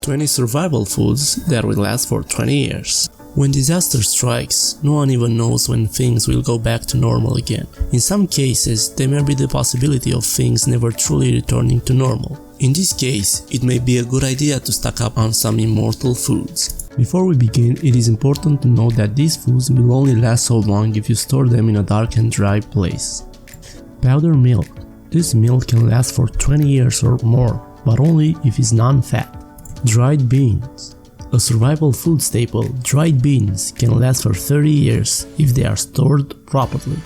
20 survival foods that will last for 20 years. When disaster strikes, no one even knows when things will go back to normal again. In some cases, there may be the possibility of things never truly returning to normal. In this case, it may be a good idea to stock up on some immortal foods. Before we begin, it is important to note that these foods will only last so long if you store them in a dark and dry place. Powder milk. This milk can last for 20 years or more, but only if it's non-fat. Dried beans. A survival food staple, dried beans can last for 30 years if they are stored properly.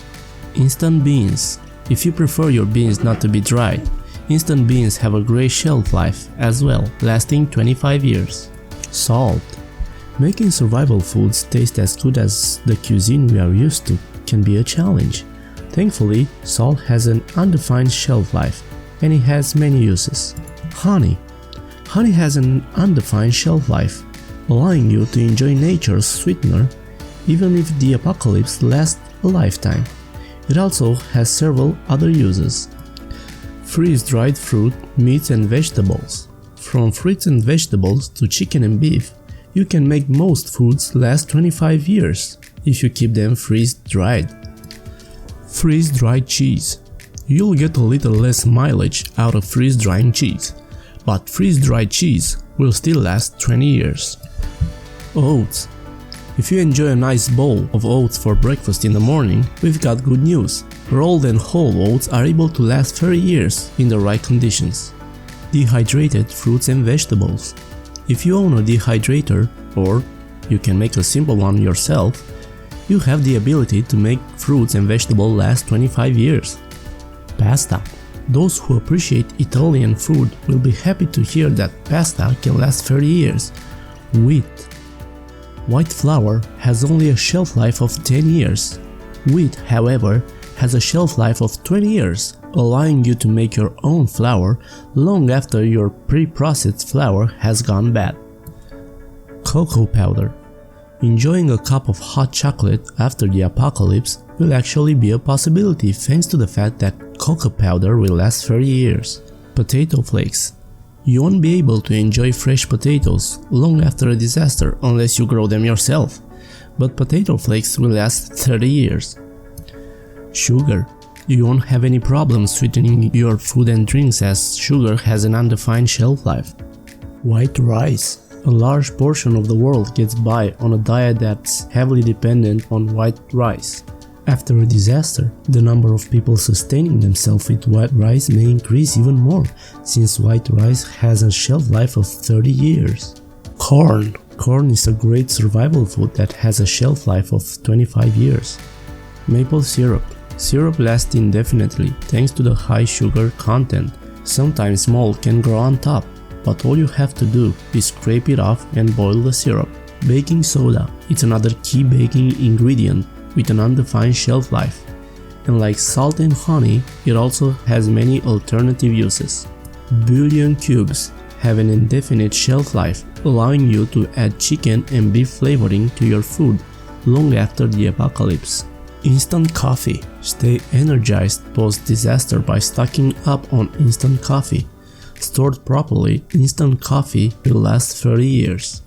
Instant beans. If you prefer your beans not to be dried, instant beans have a great shelf life as well, lasting 25 years. Salt. Making survival foods taste as good as the cuisine we are used to can be a challenge. Thankfully, salt has an undefined shelf life, and it has many uses. Honey. Honey has an undefined shelf life, allowing you to enjoy nature's sweetener even if the apocalypse lasts a lifetime. It also has several other uses. Freeze-dried fruit, meats and vegetables. From fruits and vegetables to chicken and beef, you can make most foods last 25 years if you keep them freeze-dried. Freeze-dried cheese. You'll get a little less mileage out of freeze-drying cheese, but freeze-dried cheese will still last 20 years. Oats. If you enjoy a nice bowl of oats for breakfast in the morning, we've got good news. Rolled and whole oats are able to last 30 years in the right conditions. Dehydrated fruits and vegetables. If you own a dehydrator, or you can make a simple one yourself, you have the ability to make fruits and vegetables last 25 years. Pasta. Those who appreciate Italian food will be happy to hear that pasta can last 30 years. Wheat. White flour has only a shelf life of 10 years. Wheat, however, has a shelf life of 20 years, allowing you to make your own flour long after your pre-processed flour has gone bad. Cocoa powder. Enjoying a cup of hot chocolate after the apocalypse will actually be a possibility thanks to the fact that cocoa powder will last 30 years. Potato flakes. You won't be able to enjoy fresh potatoes long after a disaster unless you grow them yourself, but potato flakes will last 30 years. Sugar. You won't have any problems sweetening your food and drinks as sugar has an undefined shelf life. White rice. A large portion of the world gets by on a diet that's heavily dependent on white rice. After a disaster, the number of people sustaining themselves with white rice may increase even more, since white rice has a shelf life of 30 years. Corn. Corn is a great survival food that has a shelf life of 25 years. Maple syrup. Syrup lasts indefinitely thanks to the high sugar content. Sometimes mold can grow on top, but all you have to do is scrape it off and boil the syrup. Baking soda. It's another key baking ingredient with an undefined shelf life, and like salt and honey, it also has many alternative uses. Bouillon cubes have an indefinite shelf life, allowing you to add chicken and beef flavoring to your food long after the apocalypse. Instant coffee. Stay energized post-disaster by stocking up on instant coffee. Stored properly, instant coffee will last 30 years.